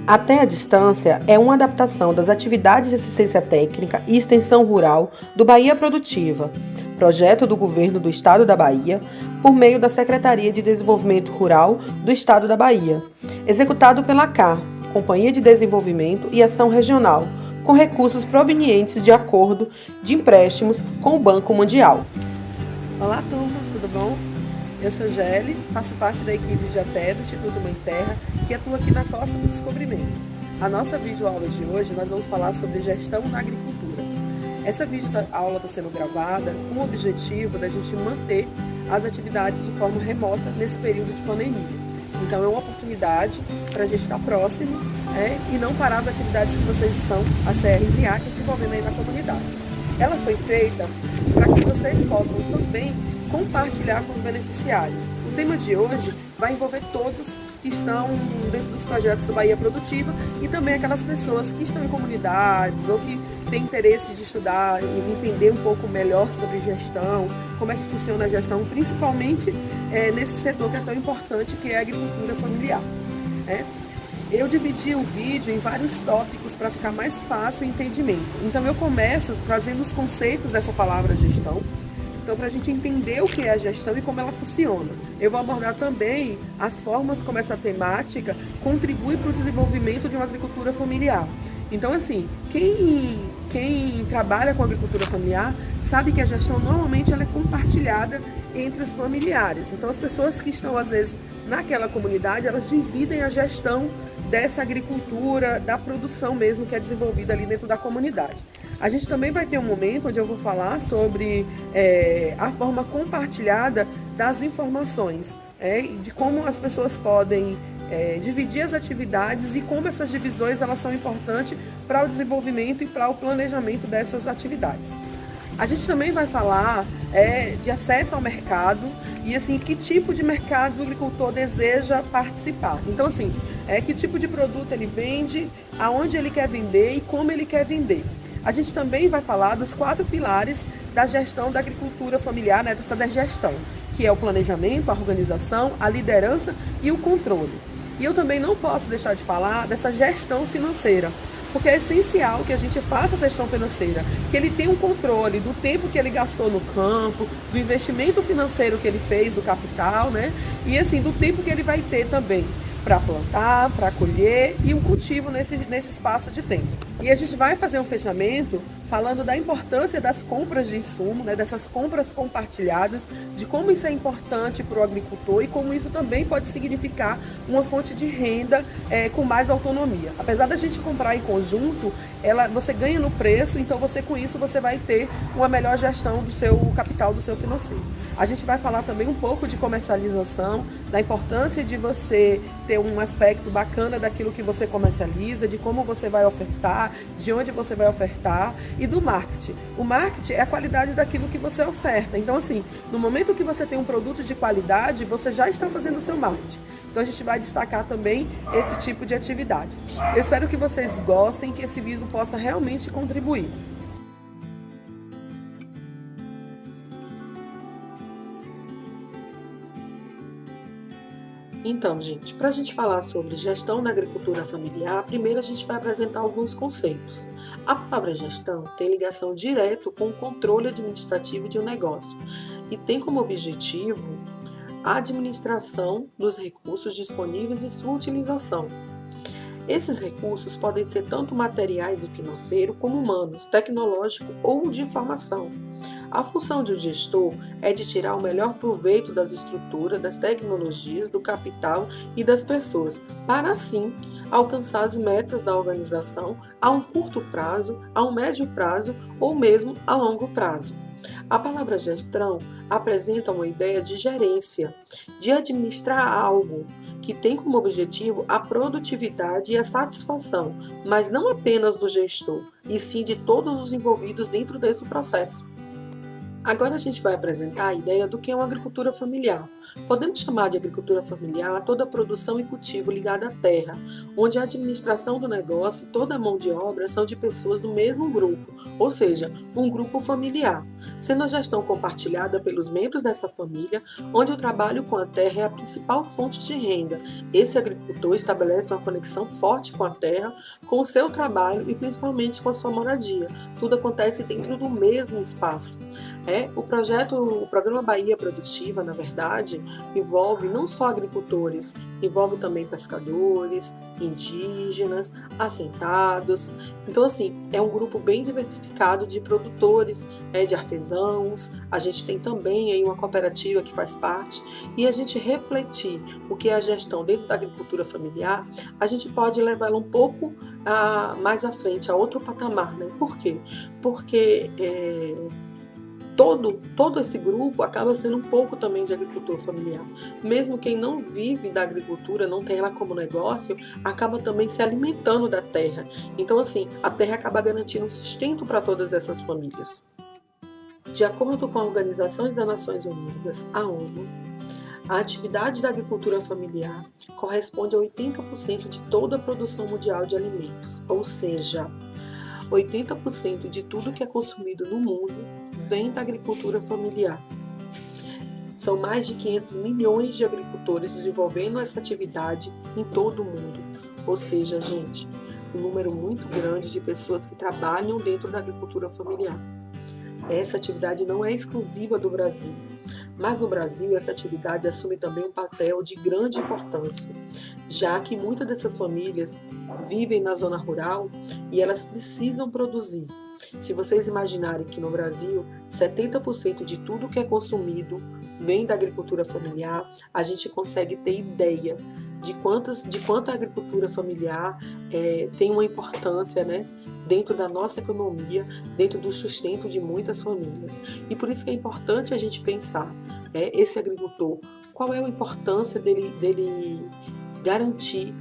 Até a Distância é uma adaptação das atividades de assistência técnica e extensão rural do Bahia Produtiva, projeto do Governo do Estado da Bahia, por meio da Secretaria de Desenvolvimento Rural do Estado da Bahia, executado pela CAR, Companhia de Desenvolvimento e Ação Regional, com recursos provenientes de acordo de empréstimos com o Banco Mundial. Olá, turma, tudo bom? Eu sou Gelli, faço parte da equipe de ATE do Instituto Mãe Terra, que atua aqui na Costa do Descobrimento. A nossa videoaula de hoje, nós vamos falar sobre gestão na agricultura. Essa videoaula está sendo gravada com o objetivo da gente manter as atividades de forma remota nesse período de pandemia. Então é uma oportunidade para a gente estar próximo e não parar as atividades que vocês estão, as CRs e ACs, desenvolvendo aí na comunidade. Ela foi feita para que vocês possam também compartilhar com os beneficiários. O tema de hoje vai envolver todos que estão dentro dos projetos do Bahia Produtiva e também aquelas pessoas que estão em comunidades ou que têm interesse de estudar e entender um pouco melhor sobre gestão, como é que funciona a gestão, principalmente nesse setor que é tão importante, que é a agricultura familiar. Eu dividi o vídeo em vários tópicos para ficar mais fácil o entendimento. Então eu começo trazendo os conceitos dessa palavra gestão, então para a gente entender o que é a gestão e como ela funciona. Eu vou abordar também as formas como essa temática contribui para o desenvolvimento de uma agricultura familiar. Então assim, quem trabalha com agricultura familiar sabe que a gestão normalmente ela é compartilhada entre os familiares. Então as pessoas que estão às vezes naquela comunidade, elas dividem a gestão dessa agricultura, da produção mesmo que é desenvolvida ali dentro da comunidade. A gente também vai ter um momento onde eu vou falar sobre a forma compartilhada das informações, de como as pessoas podem dividir as atividades e como essas divisões elas são importantes para o desenvolvimento e para o planejamento dessas atividades. A gente também vai falar de acesso ao mercado e assim, que tipo de mercado o agricultor deseja participar. Então assim, que tipo de produto ele vende, aonde ele quer vender e como ele quer vender. A gente também vai falar dos 4 pilares da gestão da agricultura familiar, dessa gestão, que é o planejamento, a organização, a liderança e o controle. E eu também não posso deixar de falar dessa gestão financeira, porque é essencial que a gente faça essa gestão financeira, que ele tenha um controle do tempo que ele gastou no campo, do investimento financeiro que ele fez, do capital, e assim, do tempo que ele vai ter também para plantar, para colher e um cultivo nesse espaço de tempo. E a gente vai fazer um fechamento falando da importância das compras de insumo, dessas compras compartilhadas, de como isso é importante para o agricultor e como isso também pode significar uma fonte de renda com mais autonomia. Apesar da gente comprar em conjunto, você ganha no preço, então com isso você vai ter uma melhor gestão do seu capital, do seu financeiro. A gente vai falar também um pouco de comercialização, da importância de você ter um aspecto bacana daquilo que você comercializa, de como você vai ofertar, de onde você vai ofertar e do marketing. O marketing é a qualidade daquilo que você oferta. Então assim, no momento que você tem um produto de qualidade, você já está fazendo o seu marketing. Então a gente vai destacar também esse tipo de atividade. Eu espero que vocês gostem, que esse vídeo possa realmente contribuir. Então, gente, para a gente falar sobre gestão na agricultura familiar, primeiro a gente vai apresentar alguns conceitos. A palavra gestão tem ligação direta com o controle administrativo de um negócio e tem como objetivo a administração dos recursos disponíveis e sua utilização. Esses recursos podem ser tanto materiais e financeiros, como humanos, tecnológico ou de informação. A função de um gestor é de tirar o melhor proveito das estruturas, das tecnologias, do capital e das pessoas, para assim alcançar as metas da organização a um curto prazo, a um médio prazo ou mesmo a longo prazo. A palavra gestão apresenta uma ideia de gerência, de administrar algo, que tem como objetivo a produtividade e a satisfação, mas não apenas do gestor, e sim de todos os envolvidos dentro desse processo. Agora a gente vai apresentar a ideia do que é uma agricultura familiar. Podemos chamar de agricultura familiar toda a produção e cultivo ligada à terra, onde a administração do negócio e toda a mão de obra são de pessoas do mesmo grupo, ou seja, um grupo familiar, sendo a gestão compartilhada pelos membros dessa família, onde o trabalho com a terra é a principal fonte de renda. Esse agricultor estabelece uma conexão forte com a terra, com o seu trabalho e principalmente com a sua moradia. Tudo acontece dentro do mesmo espaço. O Programa Bahia Produtiva, na verdade, envolve não só agricultores, envolve também pescadores, indígenas, assentados. Então, assim, é um grupo bem diversificado de produtores, de artesãos. A gente tem também aí uma cooperativa que faz parte. E a gente refletir o que é a gestão dentro da agricultura familiar, a gente pode levá-la um pouco mais à frente, a outro patamar, né? Por quê? Porque todo esse grupo acaba sendo um pouco também de agricultor familiar. Mesmo quem não vive da agricultura, não tem ela como negócio, acaba também se alimentando da terra. Então, assim, a terra acaba garantindo um sustento para todas essas famílias. De acordo com a Organização das Nações Unidas, a ONU, a atividade da agricultura familiar corresponde a 80% de toda a produção mundial de alimentos, ou seja, 80% de tudo que é consumido no mundo vem da agricultura familiar. São mais de 500 milhões de agricultores desenvolvendo essa atividade em todo o mundo. Ou seja, gente, um número muito grande de pessoas que trabalham dentro da agricultura familiar. Essa atividade não é exclusiva do Brasil, mas no Brasil essa atividade assume também um papel de grande importância, já que muitas dessas famílias vivem na zona rural e elas precisam produzir. Se vocês imaginarem que no Brasil 70% de tudo que é consumido vem da agricultura familiar, a gente consegue ter ideia de quanto a agricultura familiar tem uma importância, né, dentro da nossa economia, dentro do sustento de muitas famílias. E por isso que é importante a gente pensar, esse agricultor, qual é a importância dele garantir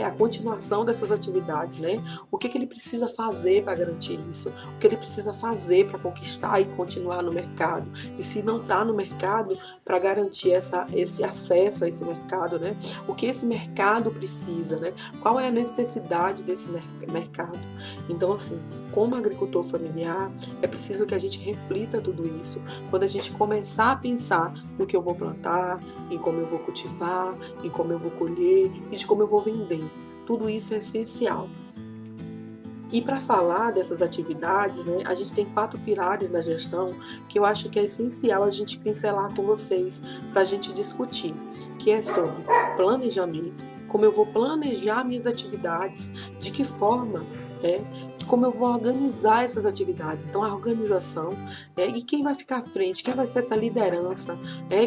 a continuação dessas atividades, né? O que ele precisa fazer para garantir isso? O que ele precisa fazer para conquistar e continuar no mercado? E se não está no mercado, para garantir esse acesso a esse mercado, né? O que esse mercado precisa, né? Qual é a necessidade desse mercado? Então, assim, como agricultor familiar, é preciso que a gente reflita tudo isso quando a gente começar a pensar no que eu vou plantar, em como eu vou cultivar, em como eu vou colher e de como eu vou vender. Tudo isso é essencial. E para falar dessas atividades, né, a gente tem 4 pilares na gestão que eu acho que é essencial a gente pincelar com vocês para a gente discutir, que é sobre planejamento, como eu vou planejar minhas atividades, de que forma, como eu vou organizar essas atividades. Então, a organização, e quem vai ficar à frente, quem vai ser essa liderança,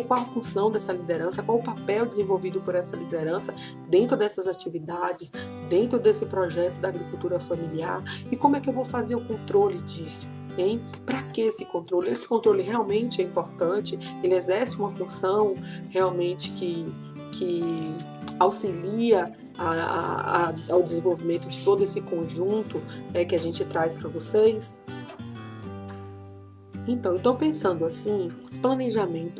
qual a função dessa liderança, qual o papel desenvolvido por essa liderança dentro dessas atividades, dentro desse projeto da agricultura familiar, e como é que eu vou fazer o controle disso. Para que esse controle? Esse controle realmente é importante, ele exerce uma função realmente que auxilia ao desenvolvimento de todo esse conjunto que a gente traz para vocês. Então, pensando assim,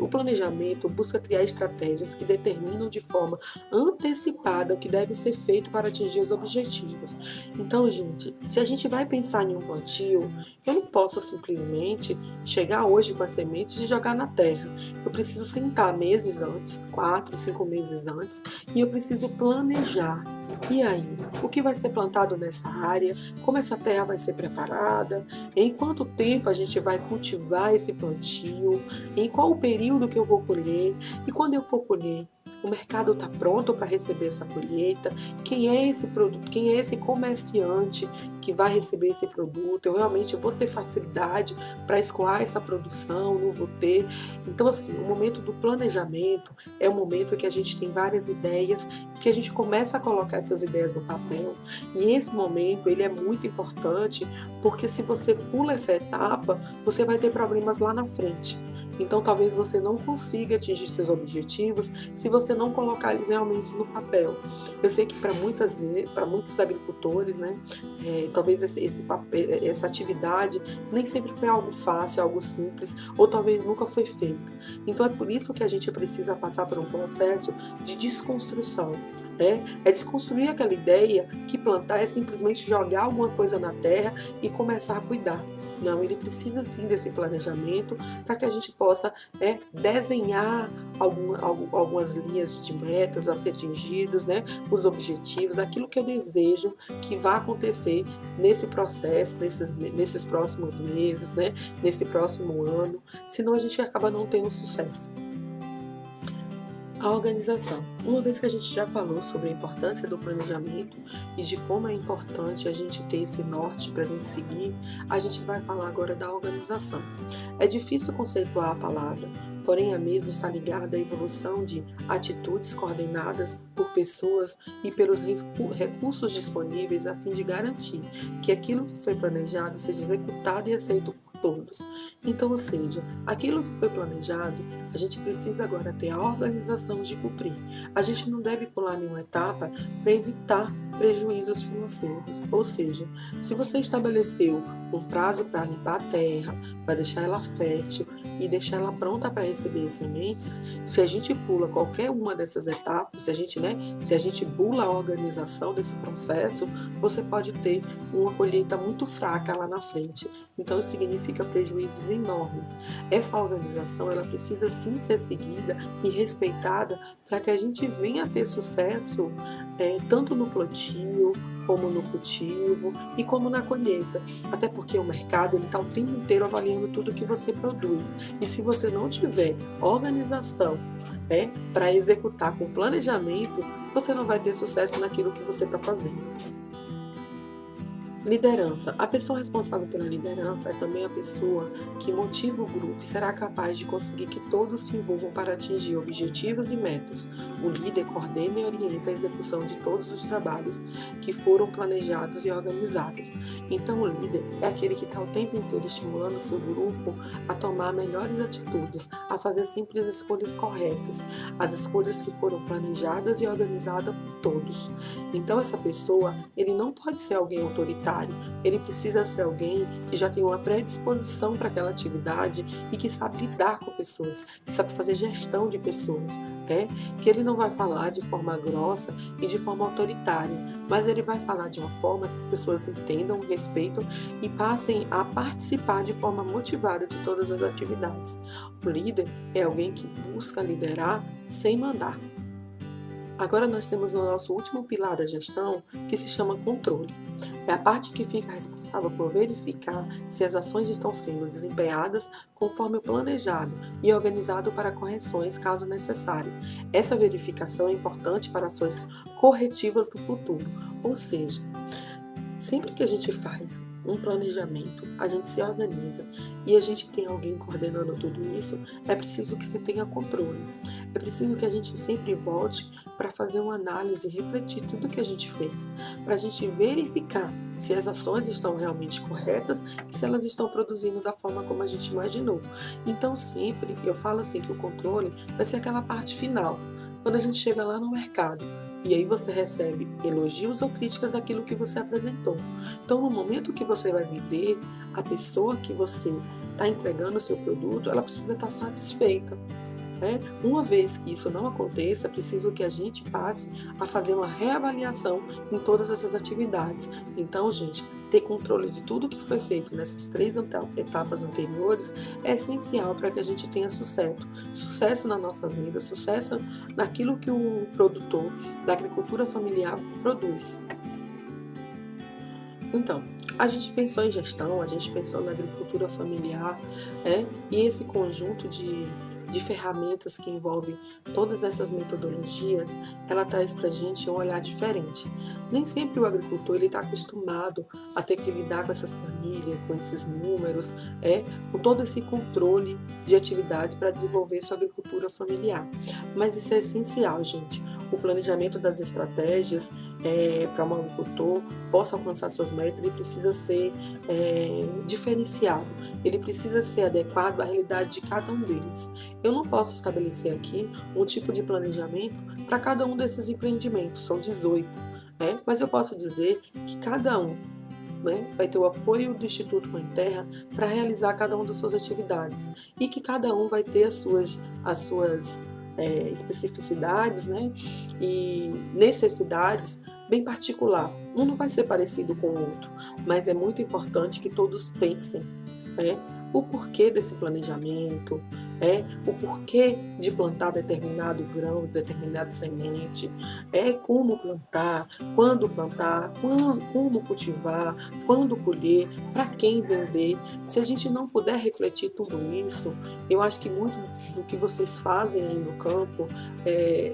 o planejamento busca criar estratégias que determinam de forma antecipada o que deve ser feito para atingir os objetivos. Então, gente, se a gente vai pensar em um plantio, eu não posso simplesmente chegar hoje com as sementes e jogar na terra. Eu preciso sentar meses antes, 4, 5 meses antes, e eu preciso planejar. E aí, o que vai ser plantado nessa área? Como essa terra vai ser preparada? Em quanto tempo a gente vai cultivar esse plantio? Em qual o período que eu vou colher? E quando eu for colher, o mercado está pronto para receber essa colheita? Quem é esse produto? Quem é esse comerciante que vai receber esse produto? Eu realmente vou ter facilidade para escoar essa produção? Não vou ter? Então, assim, o momento do planejamento é o momento em que a gente tem várias ideias e que a gente começa a colocar essas ideias no papel. E esse momento, ele é muito importante, porque se você pula essa etapa, você vai ter problemas lá na frente. Então talvez você não consiga atingir seus objetivos se você não colocar eles realmente no papel. Eu sei que para muitos agricultores, né, talvez essa atividade nem sempre foi algo fácil, algo simples, ou talvez nunca foi feita. Então é por isso que a gente precisa passar por um processo de desconstrução. É desconstruir aquela ideia que plantar é simplesmente jogar alguma coisa na terra e começar a cuidar. Não, ele precisa sim desse planejamento para que a gente possa desenhar algumas linhas de metas a ser atingidas, né, os objetivos, aquilo que eu desejo que vá acontecer nesse processo, nesses próximos meses, né, nesse próximo ano, senão a gente acaba não tendo sucesso. A organização. Uma vez que a gente já falou sobre a importância do planejamento e de como é importante a gente ter esse norte para a gente seguir, a gente vai falar agora da organização. É difícil conceituar a palavra, porém a mesma está ligada à evolução de atitudes coordenadas por pessoas e pelos recursos disponíveis a fim de garantir que aquilo que foi planejado seja executado e aceito por todos. Então, ou seja, aquilo que foi planejado, a gente precisa agora ter a organização de cumprir. A gente não deve pular nenhuma etapa para evitar prejuízos financeiros. Ou seja, se você estabeleceu um prazo para limpar a terra, para deixar ela fértil e deixar ela pronta para receber sementes, se a gente pula qualquer uma dessas etapas, se a gente bula a organização desse processo, você pode ter uma colheita muito fraca lá na frente. Então isso significa prejuízos enormes. Essa organização, ela precisa sim ser seguida e respeitada para que a gente venha a ter sucesso tanto no plantio, como no cultivo e como na colheita. Até porque o mercado está o tempo inteiro avaliando tudo que você produz. E se você não tiver organização para executar com planejamento, você não vai ter sucesso naquilo que você está fazendo. Liderança. A pessoa responsável pela liderança é também a pessoa que motiva o grupo e será capaz de conseguir que todos se envolvam para atingir objetivos e metas. O líder coordena e orienta a execução de todos os trabalhos que foram planejados e organizados. Então, o líder é aquele que está o tempo inteiro estimulando o seu grupo a tomar melhores atitudes, a fazer sempre as escolhas corretas, as escolhas que foram planejadas e organizadas por todos. Então, essa pessoa, ele não pode ser alguém autoritário. Ele precisa ser alguém que já tem uma predisposição para aquela atividade e que sabe lidar com pessoas, que sabe fazer gestão de pessoas, que ele não vai falar de forma grossa e de forma autoritária, mas ele vai falar de uma forma que as pessoas entendam, respeitam e passem a participar de forma motivada de todas as atividades. O líder é alguém que busca liderar sem mandar. Agora nós temos no nosso último pilar da gestão, que se chama controle. É a parte que fica responsável por verificar se as ações estão sendo desempenhadas conforme o planejado e organizado para correções caso necessário. Essa verificação é importante para ações corretivas do futuro, ou seja, sempre que a gente faz um planejamento, a gente se organiza e a gente tem alguém coordenando tudo isso, é preciso que se tenha controle. É preciso que a gente sempre volte para fazer uma análise e refletir tudo que a gente fez, para a gente verificar se as ações estão realmente corretas e se elas estão produzindo da forma como a gente imaginou. Então sempre eu falo assim que o controle vai ser aquela parte final, quando a gente chega lá no mercado. E aí você recebe elogios ou críticas daquilo que você apresentou. Então, no momento que você vai vender, a pessoa que você está entregando o seu produto, ela precisa estar satisfeita. Uma vez que isso não aconteça, é preciso que a gente passe a fazer uma reavaliação em todas essas atividades. Então, gente, ter controle de tudo que foi feito nessas 3 etapas anteriores é essencial para que a gente tenha sucesso. Sucesso na nossa vida, sucesso naquilo que o produtor da agricultura familiar produz. Então, a gente pensou em gestão, a gente pensou na agricultura familiar, e esse conjunto de ferramentas que envolvem todas essas metodologias, ela traz para a gente um olhar diferente. Nem sempre o agricultor está acostumado a ter que lidar com essas planilhas, com esses números, com todo esse controle de atividades para desenvolver sua agricultura familiar. Mas isso é essencial, gente. o planejamento das estratégias para um agricultor possa alcançar suas metas, ele precisa ser diferenciado, ele precisa ser adequado à realidade de cada um deles. Eu não posso estabelecer aqui um tipo de planejamento para cada um desses empreendimentos, são 18, mas eu posso dizer que cada um vai ter o apoio do Instituto Mãe Terra para realizar cada uma das suas atividades e que cada um vai ter as suas especificidades, e necessidades bem particular. Um não vai ser parecido com o outro, mas é muito importante que todos pensem o porquê desse planejamento, o porquê de plantar determinado grão, determinada semente, como plantar, como cultivar, quando colher, para quem vender. Se a gente não puder refletir tudo isso, eu acho que muito do que vocês fazem aí no campo,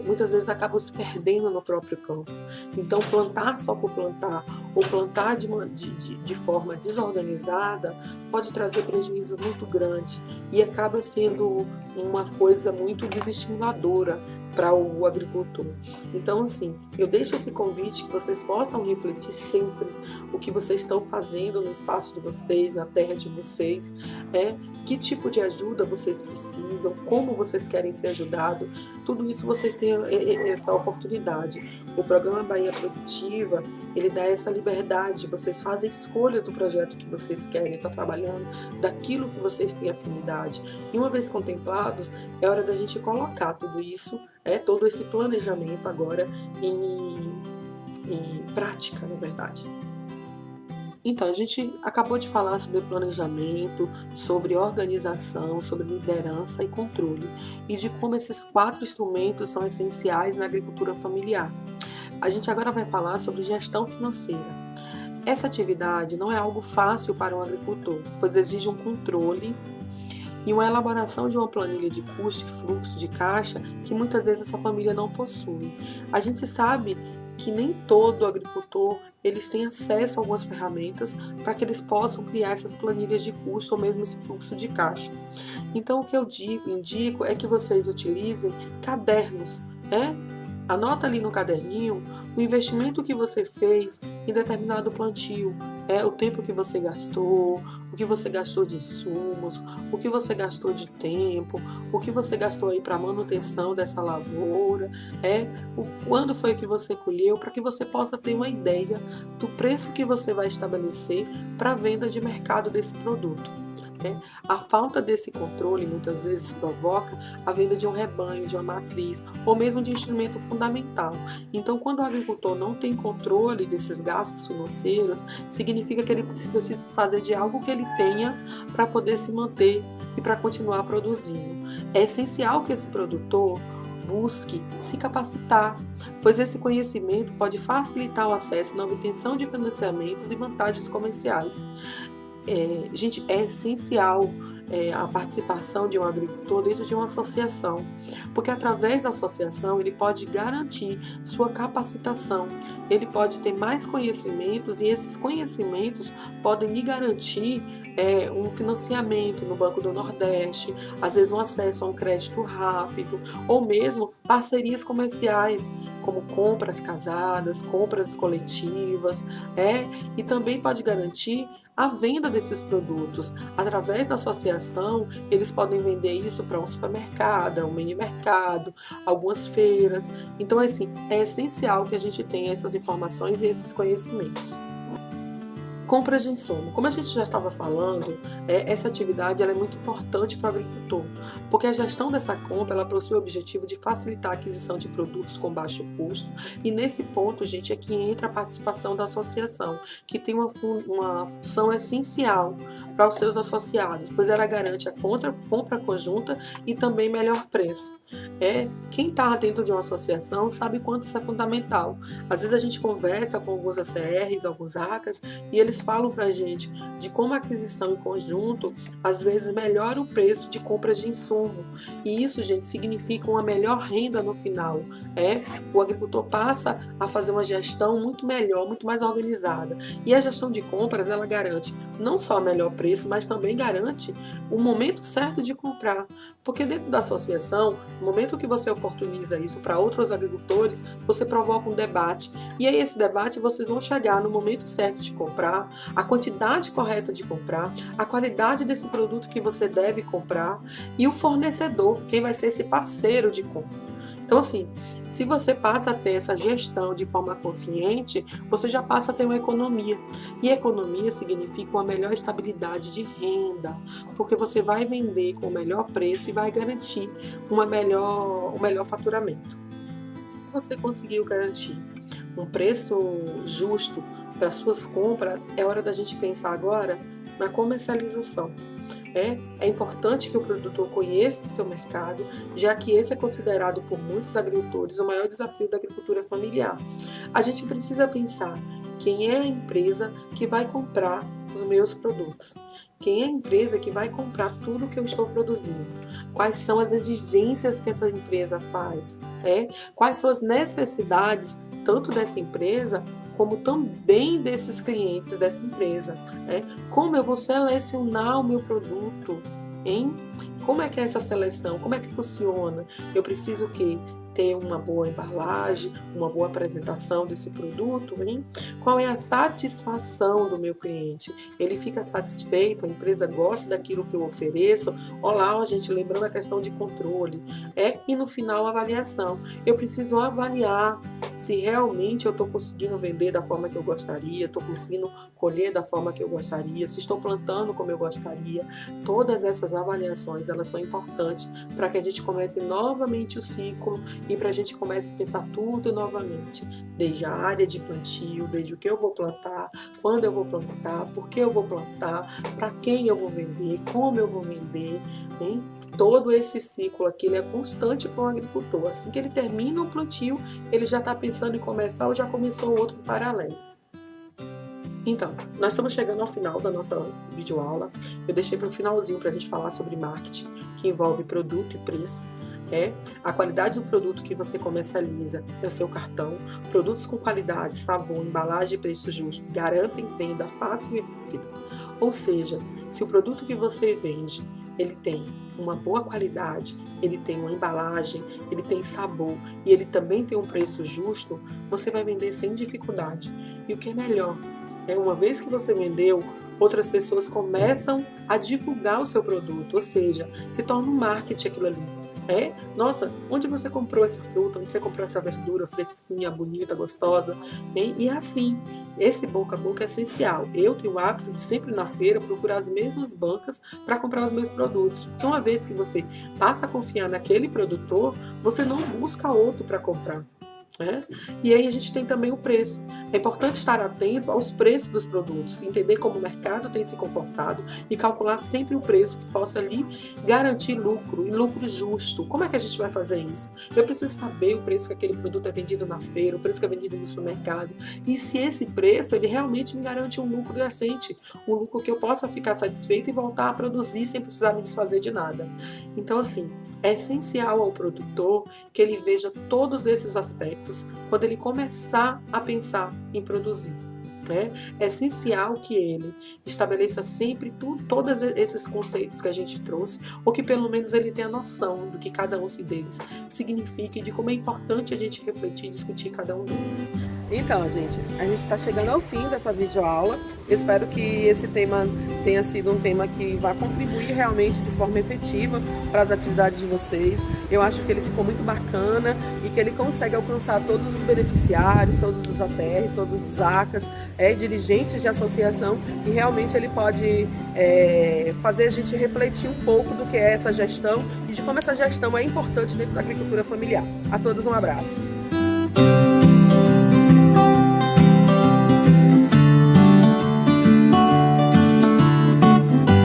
muitas vezes acabam se perdendo no próprio campo. Então, plantar só por plantar, ou plantar de forma desorganizada, pode trazer prejuízo muito grande e acaba sendo uma coisa muito desestimuladora para o agricultor. Então, assim, eu deixo esse convite que vocês possam refletir sempre o que vocês estão fazendo no espaço de vocês, na terra de vocês, que tipo de ajuda vocês precisam, como vocês querem ser ajudados. Tudo isso vocês têm essa oportunidade. O programa Bahia Produtiva, ele dá essa liberdade, vocês fazem escolha do projeto que vocês querem estar trabalhando, daquilo que vocês têm afinidade. E uma vez contemplados, é hora da gente colocar tudo isso, todo esse planejamento agora em prática, na verdade. Então, a gente acabou de falar sobre planejamento, sobre organização, sobre liderança e controle, e de como esses 4 instrumentos são essenciais na agricultura familiar. A gente agora vai falar sobre gestão financeira. Essa atividade não é algo fácil para um agricultor, pois exige um controle e uma elaboração de uma planilha de custo e fluxo de caixa que muitas vezes essa família não possui. A gente sabe que nem todo agricultor eles têm acesso a algumas ferramentas para que eles possam criar essas planilhas de custo ou mesmo esse fluxo de caixa. Então o que eu indico é que vocês utilizem cadernos, Anota ali no caderninho o investimento que você fez em determinado plantio, o tempo que você gastou, o que você gastou de insumos, o que você gastou de tempo, o que você gastou aí para manutenção dessa lavoura, quando foi que você colheu, para que você possa ter uma ideia do preço que você vai estabelecer para a venda de mercado desse produto. A falta desse controle muitas vezes provoca a venda de um rebanho, de uma matriz ou mesmo de um instrumento fundamental. Então, quando o agricultor não tem controle desses gastos financeiros, significa que ele precisa se fazer de algo que ele tenha para poder se manter e para continuar produzindo. É essencial que esse produtor busque se capacitar, pois esse conhecimento pode facilitar o acesso na obtenção de financiamentos e vantagens comerciais. Gente, é essencial a participação de um agricultor dentro de uma associação, porque através da associação ele pode garantir sua capacitação, ele pode ter mais conhecimentos e esses conhecimentos podem lhe garantir um financiamento no Banco do Nordeste, às vezes um acesso a um crédito rápido, ou mesmo parcerias comerciais, como compras casadas, compras coletivas, e também pode garantir a venda desses produtos. Através da associação, eles podem vender isso para um supermercado, um mini mercado, algumas feiras. Então, assim, é essencial que a gente tenha essas informações e esses conhecimentos. Compras de insumo. Como a gente já estava falando, essa atividade ela é muito importante para o agricultor, porque a gestão dessa compra ela possui o objetivo de facilitar a aquisição de produtos com baixo custo, e nesse ponto, gente, é que entra a participação da associação, que tem uma função essencial para os seus associados, pois ela garante a compra conjunta e também melhor preço. Quem está dentro de uma associação sabe quanto isso é fundamental. Às vezes a gente conversa com alguns ACRs, alguns ACAs, e eles falam para a gente de como a aquisição em conjunto às vezes melhora o preço de compras de insumo. E isso, gente, significa uma melhor renda no final. O agricultor passa a fazer uma gestão muito melhor, muito mais organizada. E a gestão de compras, ela garante não só melhor preço, mas também garante o momento certo de comprar. Porque dentro da associação, no momento que você oportuniza isso para outros agricultores, você provoca um debate. E aí esse debate vocês vão chegar no momento certo de comprar, a quantidade correta de comprar, a qualidade desse produto que você deve comprar e o fornecedor, quem vai ser esse parceiro de compra. Então, assim, se você passa a ter essa gestão de forma consciente, você já passa a ter uma economia. E economia significa uma melhor estabilidade de renda, porque você vai vender com o melhor preço e vai garantir um melhor faturamento. Se você conseguiu garantir um preço justo para suas compras, é hora da gente pensar agora na comercialização. É importante que o produtor conheça seu mercado, já que esse é considerado por muitos agricultores o maior desafio da agricultura familiar. A gente precisa pensar quem é a empresa que vai comprar os meus produtos. Quem é a empresa que vai comprar tudo que eu estou produzindo? Quais são as exigências que essa empresa faz? Quais são as necessidades tanto dessa empresa como também desses clientes dessa empresa? Como eu vou selecionar o meu produto? Como é que é essa seleção? Como é que funciona? Eu preciso o quê? Ter uma boa embalagem, uma boa apresentação desse produto, Qual é a satisfação do meu cliente? Ele fica satisfeito? A empresa gosta daquilo que eu ofereço? Olá, gente, lembrando a questão de controle. E no final, a avaliação. Eu preciso avaliar se realmente eu estou conseguindo vender da forma que eu gostaria, estou conseguindo colher da forma que eu gostaria, se estou plantando como eu gostaria. Todas essas avaliações, elas são importantes para que a gente comece novamente o ciclo e para a gente comece a pensar tudo novamente, desde a área de plantio, desde o que eu vou plantar, quando eu vou plantar, por que eu vou plantar, para quem eu vou vender, como eu vou vender. Todo esse ciclo aqui ele é constante para um agricultor. Assim que ele termina o plantio, ele já está pensando em começar ou já começou outro paralelo. Então, nós estamos chegando ao final da nossa videoaula. Eu deixei para o finalzinho para a gente falar sobre marketing, que envolve produto e preço. A qualidade do produto que você comercializa é o seu cartão. Produtos com qualidade, sabor, embalagem e preço justo garantem venda fácil e rápida. Ou seja, se o produto que você vende ele tem uma boa qualidade, ele tem uma embalagem, ele tem sabor e ele também tem um preço justo, você vai vender sem dificuldade. E o que é melhor, uma vez que você vendeu, outras pessoas começam a divulgar o seu produto, ou seja, se torna um marketing aquilo ali. Nossa, onde você comprou essa fruta, onde você comprou essa verdura fresquinha, bonita, gostosa, E assim, esse boca a boca é essencial. Eu tenho o hábito de sempre na feira procurar as mesmas bancas para comprar os meus produtos. Porque uma vez que você passa a confiar naquele produtor, você não busca outro para comprar. E aí a gente tem também o preço. É importante estar atento aos preços dos produtos, entender como o mercado tem se comportado e calcular sempre o preço que possa ali garantir lucro, e lucro justo. Como é que a gente vai fazer isso? Eu preciso saber o preço que aquele produto é vendido na feira, o preço que é vendido no supermercado, e se esse preço ele realmente me garante um lucro decente, um lucro que eu possa ficar satisfeito e voltar a produzir sem precisar me desfazer de nada. Então, assim, é essencial ao produtor que ele veja todos esses aspectos quando ele começar a pensar em produzir. É essencial que ele estabeleça sempre todos esses conceitos que a gente trouxe, ou que pelo menos ele tenha noção do que cada um deles significa e de como é importante a gente refletir e discutir cada um deles. Então, gente, a gente está chegando ao fim dessa videoaula. Espero que esse tema tenha sido um tema que vai contribuir realmente de forma efetiva para as atividades de vocês. Eu acho que ele ficou muito bacana e que ele consegue alcançar todos os beneficiários, todos os ACRs, todos os ACAs, dirigentes de associação, e realmente ele pode fazer a gente refletir um pouco do que é essa gestão e de como essa gestão é importante dentro da agricultura familiar. A todos um abraço.